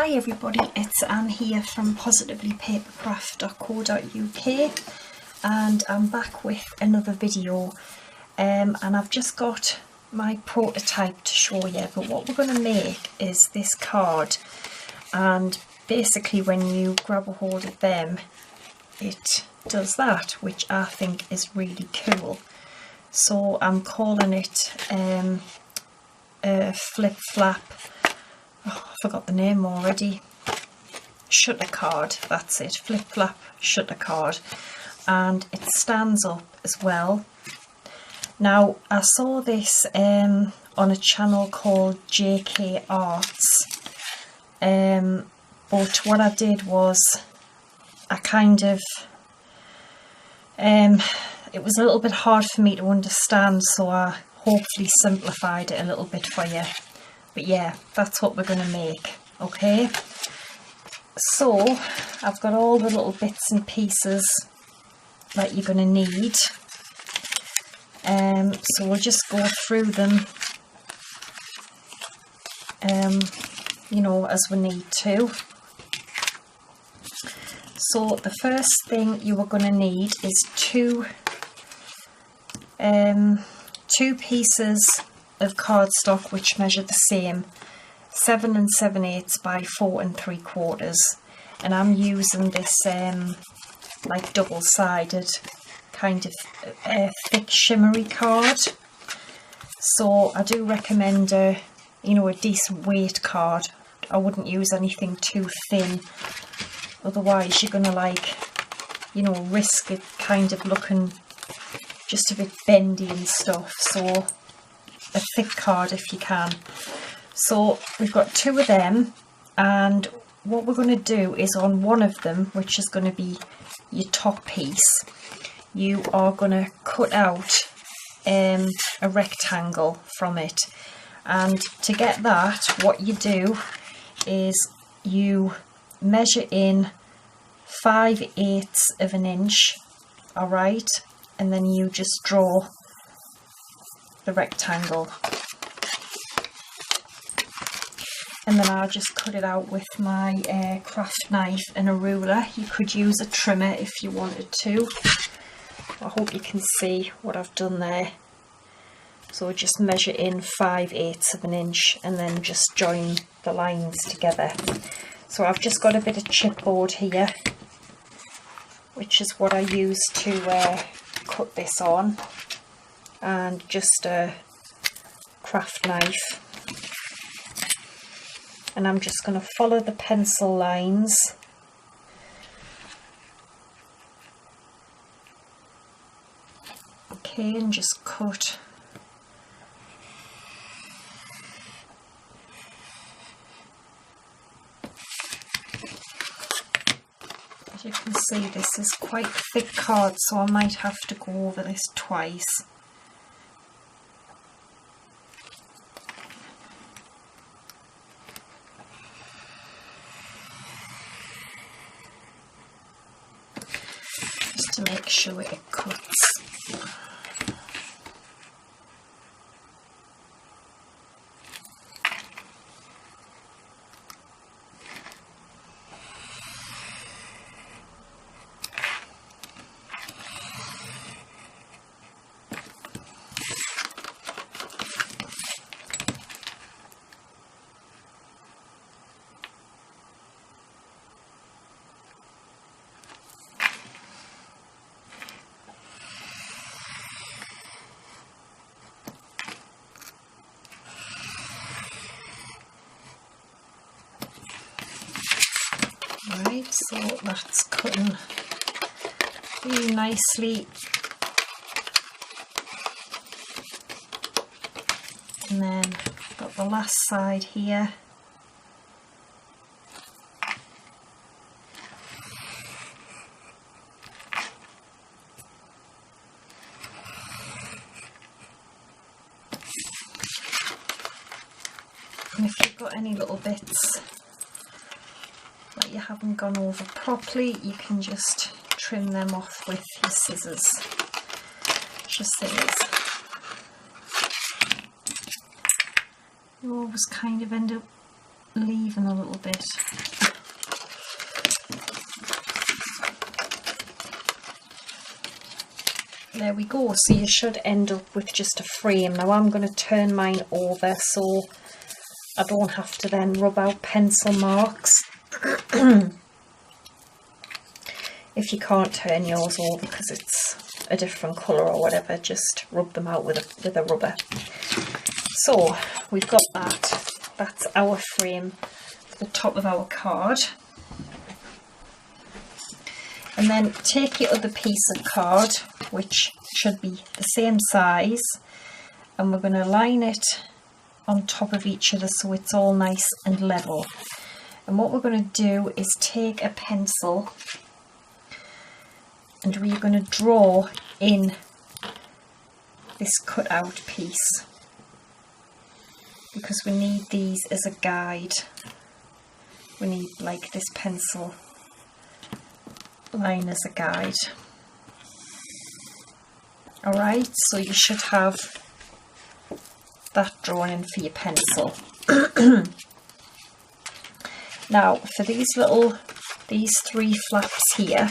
Hi everybody, it's Anne here from positivelypapercraft.co.uk, and I'm back with another video, and I've just got my prototype to show you. But what we're going to make is this card, and basically when you grab a hold of them it does that, which I think is really cool. So I'm calling it a flip flap. Oh, I forgot the name already. Shutter card, that's it. Flip flap shutter card, and it stands up as well. Now I saw this on a channel called JK Arts, but what I did was I kind of it was a little bit hard for me to understand, so I hopefully simplified it a little bit for you. But yeah, that's what we're going to make. Okay, so I've got all the little bits and pieces that you're going to need, so we'll just go through them you know, as we need to. So the first thing you are going to need is two pieces of cardstock which measure the same, 7 7/8 by 4 3/4, and I'm using this like double-sided kind of thick shimmery card. So I do recommend a decent weight card. I wouldn't use anything too thin, otherwise you're gonna risk it kind of looking just a bit bendy and stuff. So a thick card if you can. So we've got two of them, and what we're going to do is on one of them, which is going to be your top piece, you are going to cut out a rectangle from it. And to get that, what you do is you measure in 5/8 of an inch, alright, and then you just draw the rectangle, and then I'll just cut it out with my craft knife and a ruler. You could use a trimmer if you wanted to. I hope you can see what I've done there. So just measure in 5/8 of an inch and then just join the lines together. So I've just got a bit of chipboard here, which is what I use to cut this on, and just a craft knife, and I'm just going to follow the pencil lines okay, and just cut. As you can see, this is quite thick card, so I might have to go over this twice. Just to make sure it cuts. Right, so that's cutting really nicely, and then got the last side here. And if you've got any little bits that you haven't gone over properly, you can just trim them off with your scissors. Just things. You always kind of end up leaving a little bit. There we go, so you should end up with just a frame. Now I'm going to turn mine over so I don't have to then rub out pencil marks. If you can't turn yours over because it's a different colour or whatever, just rub them out with a rubber. So we've got that. That's our frame for the top of our card. And then take your other piece of card, which should be the same size, and we're going to line it on top of each other so it's all nice and level. And what we're going to do is take a pencil and we're going to draw in this cut out piece, because we need these as a guide. We need like this pencil line as a guide. Alright, so you should have that drawn in for your pencil. Now for these three flaps here,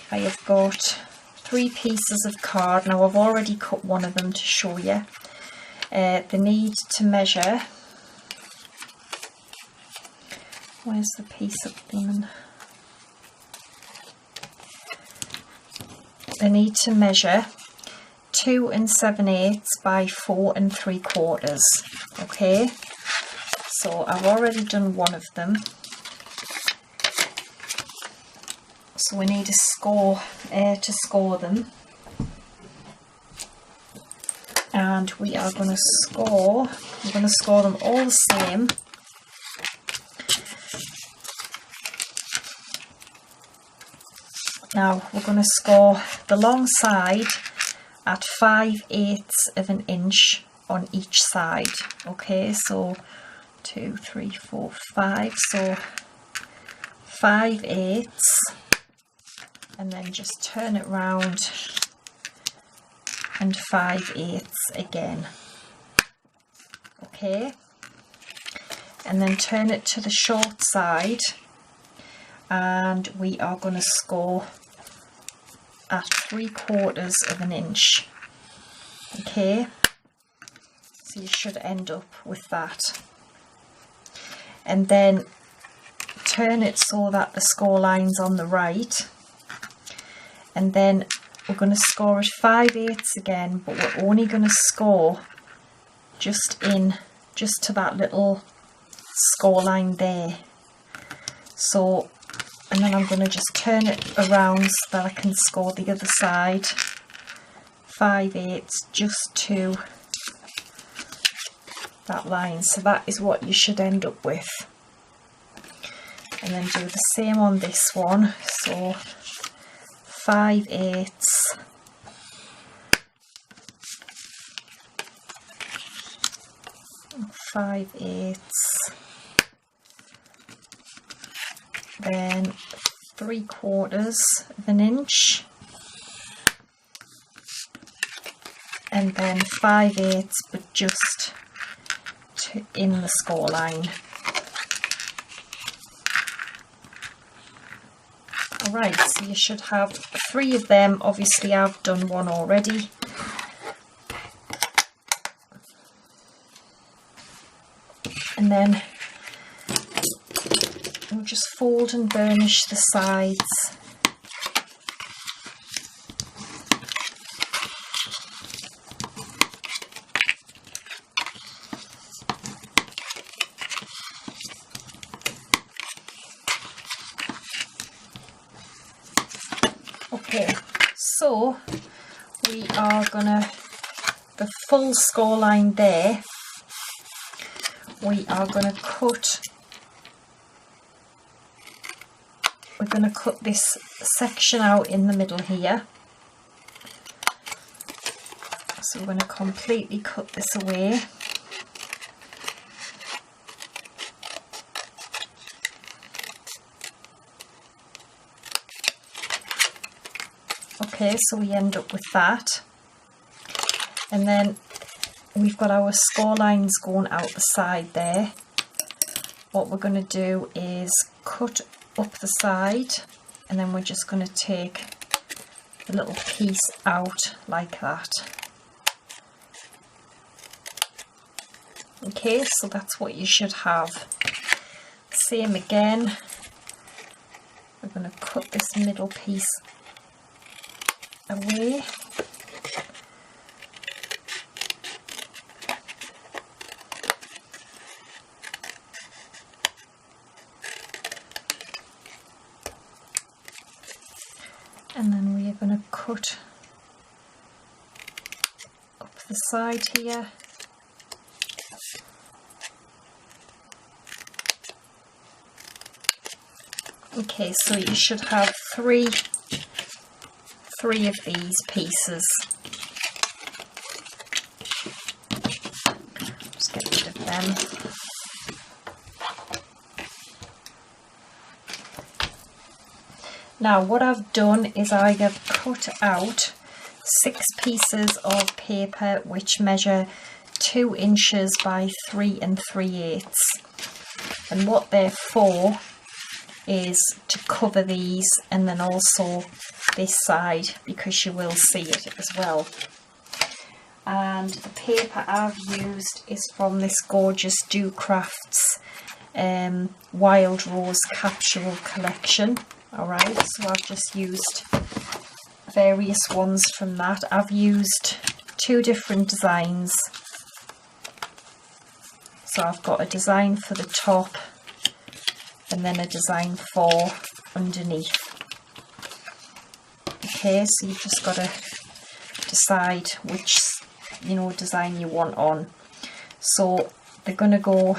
I have got 3 pieces of card. Now I've already cut one of them to show you. They need to measure, where's the piece of them? They need to measure 2 7/8 by 4 3/4. Okay, so I've already done one of them. So we need a score to score them, and we are going to score. I'm going to score them all the same. Now we're going to score the long side at 5/8 of an inch on each side. Okay, so 2, 3, 4, 5. So 5/8, and then just turn it round and 5/8 again. Okay, and then turn it to the short side, and we are going to score at 3/4 of an inch. Okay, so you should end up with that, and then turn it so that the score line's on the right, and then we're going to score at 5/8 again, but we're only going to score just to that little score line there. So, and then I'm going to just turn it around so that I can score the other side 5/8 just to that line. So that is what you should end up with, and then do the same on this one. So 5/8, then 3/4 of an inch, and then 5/8, but just in the score line. Alright, so you should have 3 of them. Obviously I've done one already. And then we'll just fold and burnish the sides. Okay, so we are gonna, the full score line there, we are gonna cut, we're gonna cut this section out in the middle here. So we're gonna completely cut this away. Okay, so we end up with that, and then we've got our score lines going out the side there. What we're going to do is cut up the side, and then we're just going to take the little piece out like that. Okay, so that's what you should have. Same again, we're going to cut this middle piece away. And then we are going to cut up the side here. Okay, so you should have three of these pieces. Just get rid of them. Now what I've done is I have cut out 6 pieces of paper which measure 2 inches by 3 3/8, and what they're for is to cover these, and then also this side, because you will see it as well. And the paper I've used is from this gorgeous Do Crafts Wild Rose capsule collection. Alright, so I've just used various ones from that. I've used 2 different designs. So I've got a design for the top and then a design for underneath. Okay, so you've just got to decide which, design you want on. So they're going to go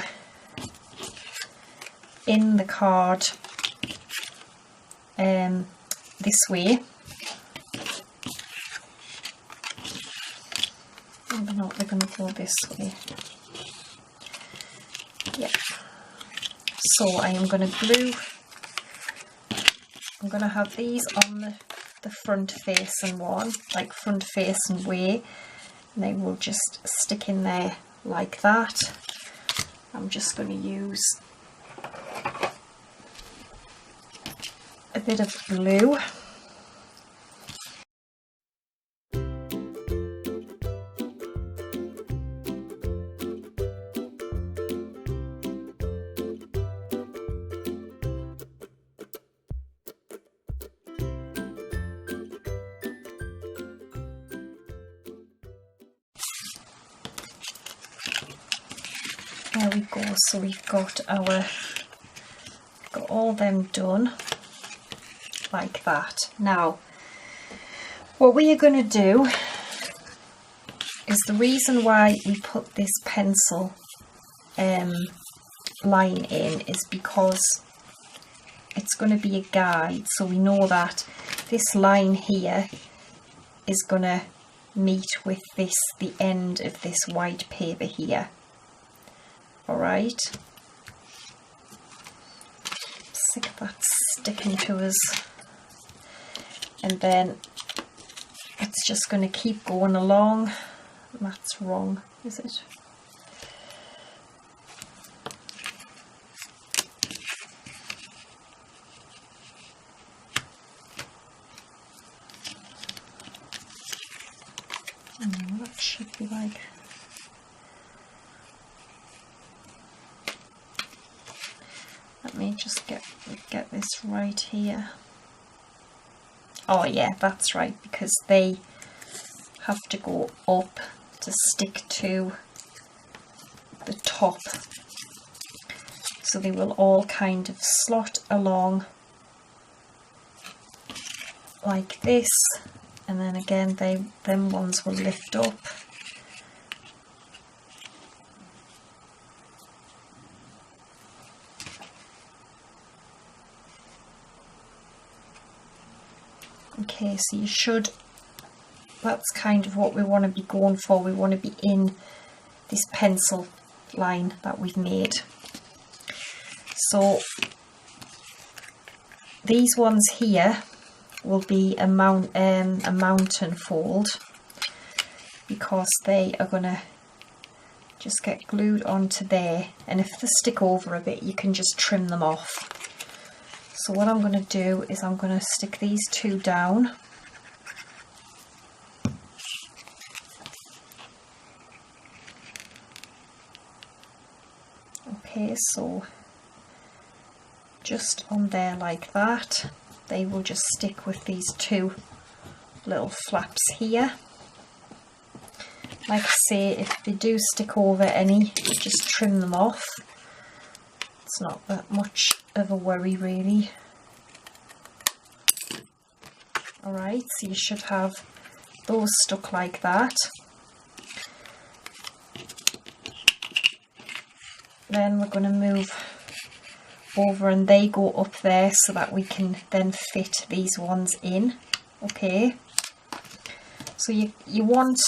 in the card this way. They're not, they're going to go this way. Yeah. So I am going to glue, I'm going to have these on the front facing one, like front facing way, and they will just stick in there like that. I'm just going to use a bit of glue. There we go, so we've got all them done like that. Now what we are going to do is, the reason why we put this pencil line in is because it's going to be a guide, so we know that this line here is going to meet with the end of this white paper here. Alright, sick of that sticking to us, and then it's just going to keep going along. That's wrong, is it? That should be like... Let me just get this right here. Oh yeah, that's right, because they have to go up to stick to the top. So they will all kind of slot along like this, and then again them ones will lift up. Okay, so you should, that's kind of what we want to be going for. We want to be in this pencil line that we've made. So these ones here will be a mountain fold, because they are going to just get glued onto there, and if they stick over a bit you can just trim them off. So what I'm going to do is I'm going to stick these two down. Okay, so just on there like that. They will just stick with these two little flaps here. Like I say, if they do stick over any, just trim them off. It's not that much of a worry really. Alright, so you should have those stuck like that. Then we're going to move over and they go up there so that we can then fit these ones in. Okay, so you want,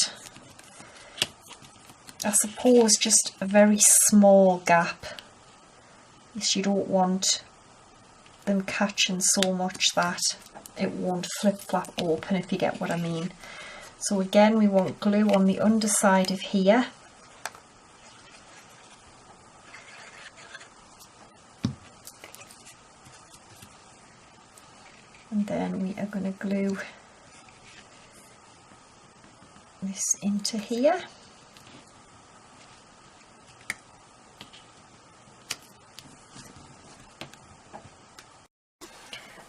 I suppose, just a very small gap. You don't want them catching so much that it won't flip-flap open, if you get what I mean. So again, we want glue on the underside of here. And then we are going to glue this into here.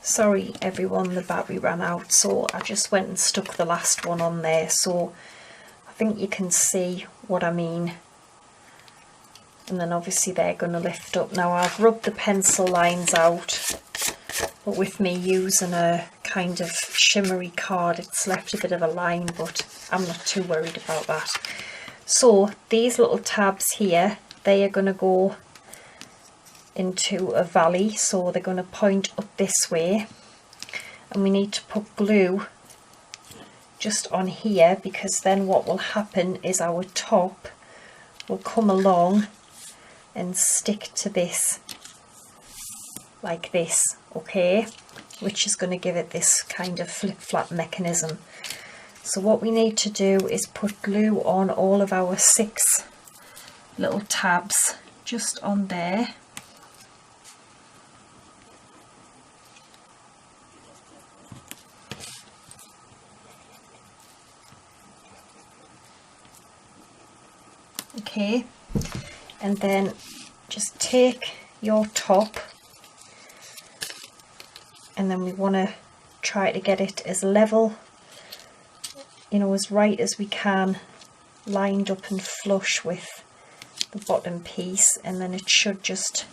Sorry everyone, the battery ran out, so I just went and stuck the last one on there, so I think you can see what I mean. And then obviously they're going to lift up. Now I've rubbed the pencil lines out, but with me using a kind of shimmery card it's left a bit of a line, but I'm not too worried about that. So these little tabs here, they are going to go into a valley, so they're going to point up this way, and we need to put glue just on here, because then what will happen is our top will come along and stick to this like this, okay, which is going to give it this kind of flip-flap mechanism. So what we need to do is put glue on all of our 6 little tabs just on there. Okay, and then just take your top, and then we want to try to get it as level, you know, as right as we can, lined up and flush with the bottom piece, and then it should just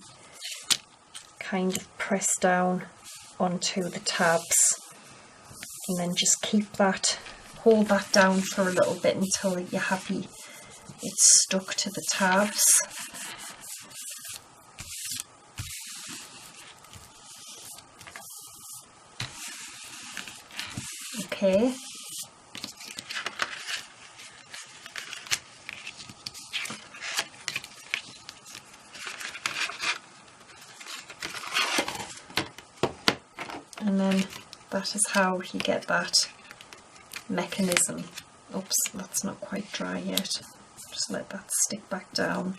kind of press down onto the tabs, and then just keep that, hold that down for a little bit until you're happy it's stuck to the tabs. Okay. And then that is how you get that mechanism. Oops, that's not quite dry yet. Just let that stick back down.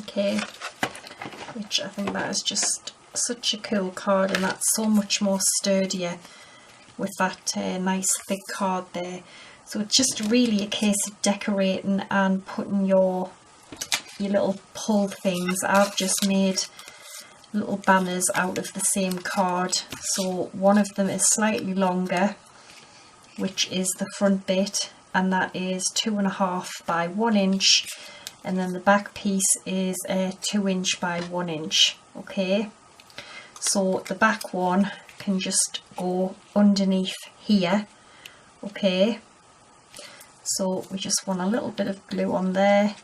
Okay, which I think that is just such a cool card, and that's so much more sturdier with that nice thick card there. So it's just really a case of decorating and putting your little pull things. I've just made little banners out of the same card. So one of them is slightly longer, which is the front bit, and that is 2.5 by 1 inch, and then the back piece is 2 inch by 1 inch. Okay, so the back one can just go underneath here. Okay, so we just want a little bit of glue on there,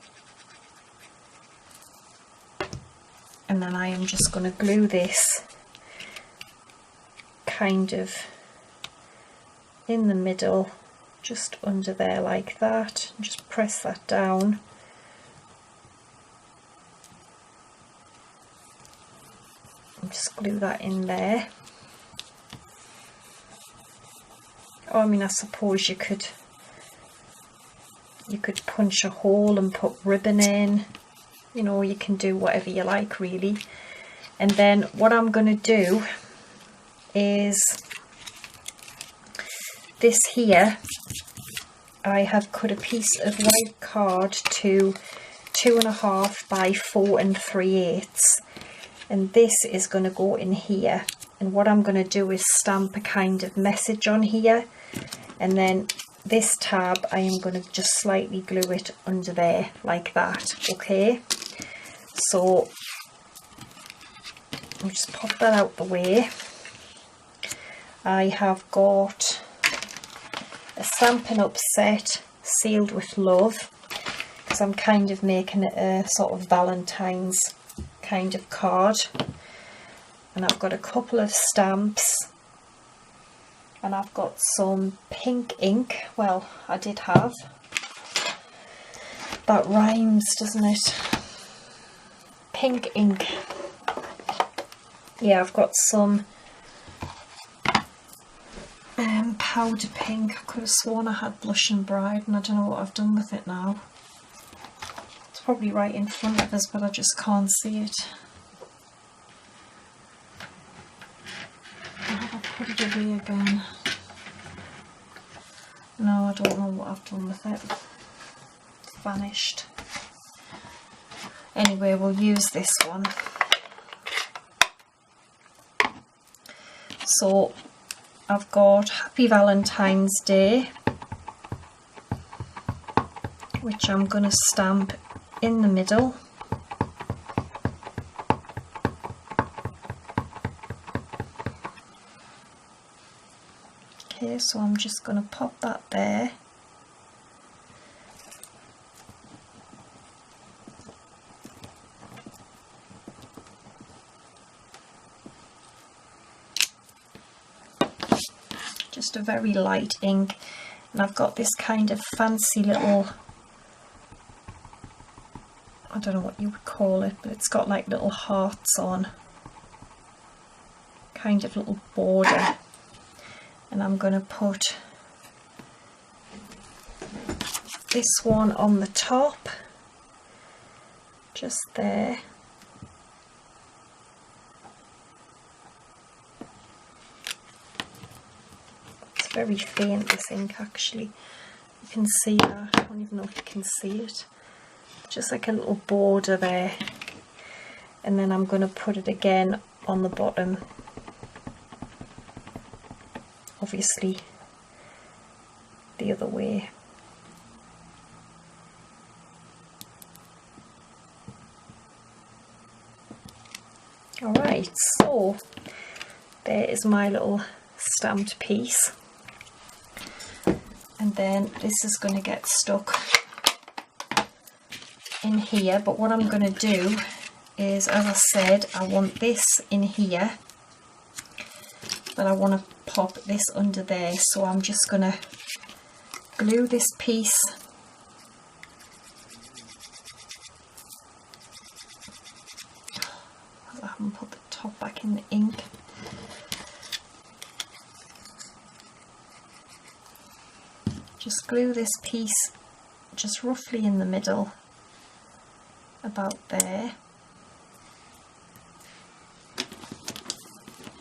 and then I am just going to glue this kind of in the middle, just under there like that, and just press that down. And just glue that in there. Or I mean, I suppose you could punch a hole and put ribbon in, you know, you can do whatever you like really. And then what I'm going to do is this here, I have cut a piece of white card to 2.5 by 4 3/8, and this is going to go in here. And what I'm going to do is stamp a kind of message on here, and then this tab I am going to just slightly glue it under there like that. Okay, so I'll just pop that out the way. I have got a Stampin' Up set sealed with love, because I'm kind of making it a sort of Valentine's kind of card. And I've got a couple of stamps, and I've got some pink ink. Well, I did have. That rhymes, doesn't it? Pink ink. Yeah, I've got some powder pink. I could have sworn I had Blush and Bride, and I don't know what I've done with it now. It's probably right in front of us, but I just can't see it. I'll put it away again. No, I don't know what I've done with it. It's vanished. Anyway, we'll use this one. So I've got Happy Valentine's Day, which I'm going to stamp in the middle. Okay, so I'm just going to pop that there. Just a very light ink, and I've got this kind of fancy little, I don't know what you would call it, but it's got like little hearts on, kind of little border. And I'm going to put this one on the top, just there. It's very faint, this ink, actually. You can see that. I don't even know if you can see it. Just like a little border there. And then I'm going to put it again on the bottom. Obviously the other way. Alright, so there is my little stamped piece, and then this is going to get stuck in here. But what I'm going to do is, as I said, I want this in here, but I want to pop this under there, so I'm just going to glue this piece I haven't put the top back in the ink. Just glue this piece just roughly in the middle, about there.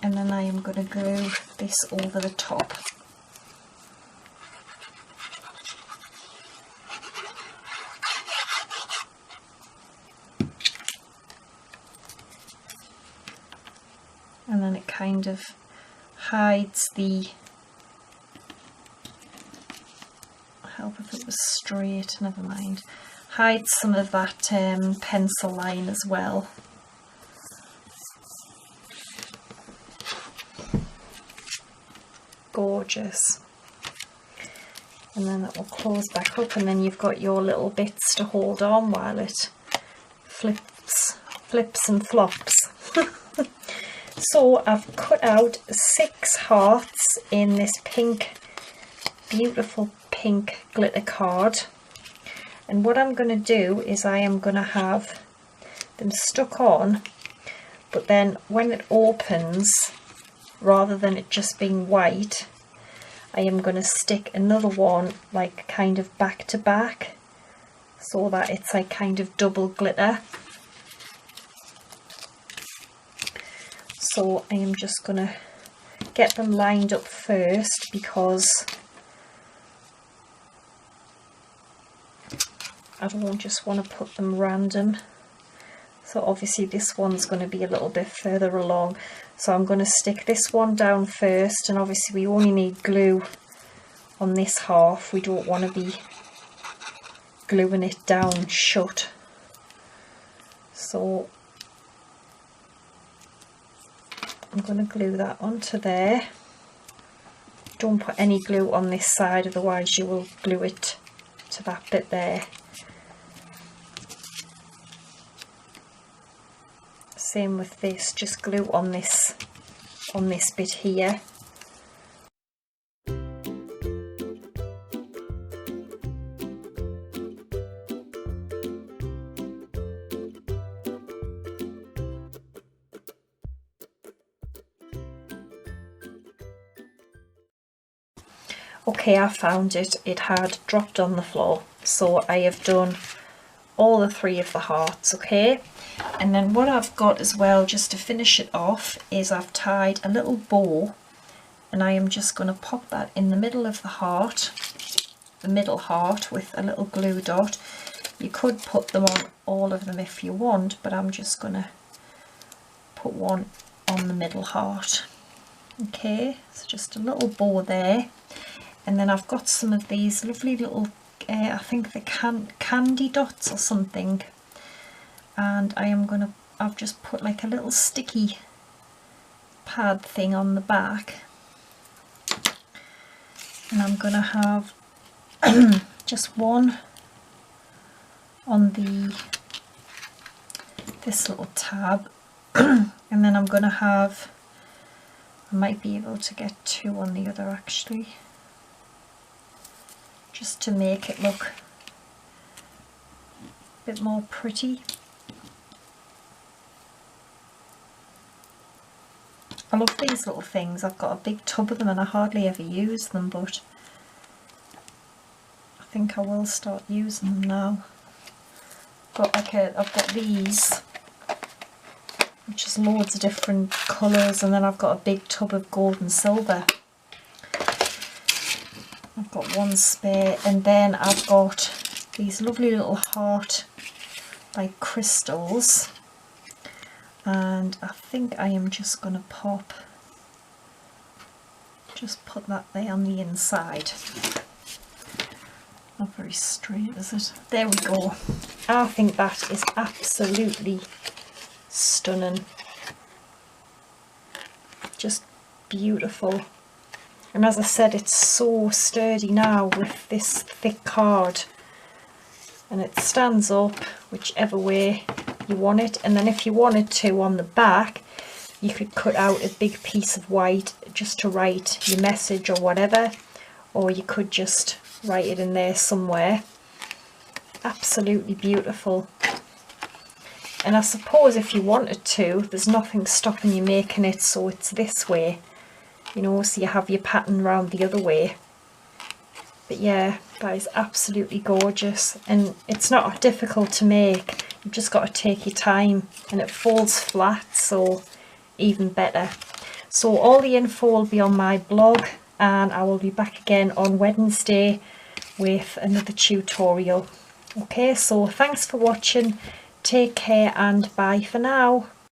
And then I am going to glue this over the top. And then it kind of hides the, help if it was straight, never mind, hides some of that pencil line as well. Gorgeous. And then that will close back up, and then you've got your little bits to hold on while it flips and flops. So I've cut out 6 hearts in this pink, beautiful pink glitter card, and what I'm going to do is I am going to have them stuck on, but then when it opens, rather than it just being white, I am going to stick another one like kind of back to back, so that it's like kind of double glitter. So I am just going to get them lined up first, because I don't just want to put them random. So obviously this one's going to be a little bit further along, so I'm going to stick this one down first, and obviously we only need glue on this half. We don't want to be gluing it down shut. So I'm going to glue that onto there. Don't put any glue on this side, otherwise you will glue it to that bit there. Same with this, just glue on this bit here. Okay, I found it. It had dropped on the floor, so I have done all the 3 of the hearts. Okay, and then what I've got as well, just to finish it off, is I've tied a little bow, and I am just going to pop that in the middle of the heart, the middle heart, with a little glue dot. You could put them on all of them if you want, but I'm just going to put one on the middle heart. Okay, so just a little bow there. And then I've got some of these lovely little, I think they're candy dots or something. And I've just put like a little sticky pad thing on the back. And I'm going to have just one on this little tab. And then I'm going to have, I might be able to get 2 on the other actually, just to make it look a bit more pretty. I love these little things. I've got a big tub of them and I hardly ever use them, but I think I will start using them now. I've got these, which is loads of different colours, and then I've got a big tub of gold and silver. I've got one spare, and then I've got these lovely little heart like crystals, and I think I am just going to put that there on the inside. Not very straight, is it? There we go. I think that is absolutely stunning. Just beautiful. And as I said, it's so sturdy now with this thick card, and it stands up whichever way you want it. And then if you wanted to, on the back you could cut out a big piece of white just to write your message or whatever, or you could just write it in there somewhere. Absolutely beautiful. And I suppose if you wanted to, there's nothing stopping you making it so it's this way, you know, so you have your pattern round the other way. But yeah, that is absolutely gorgeous, and it's not difficult to make. You've just got to take your time, and it folds flat, so even better. So all the info will be on my blog, and I will be back again on Wednesday with another tutorial. Okay, so thanks for watching, take care, and bye for now.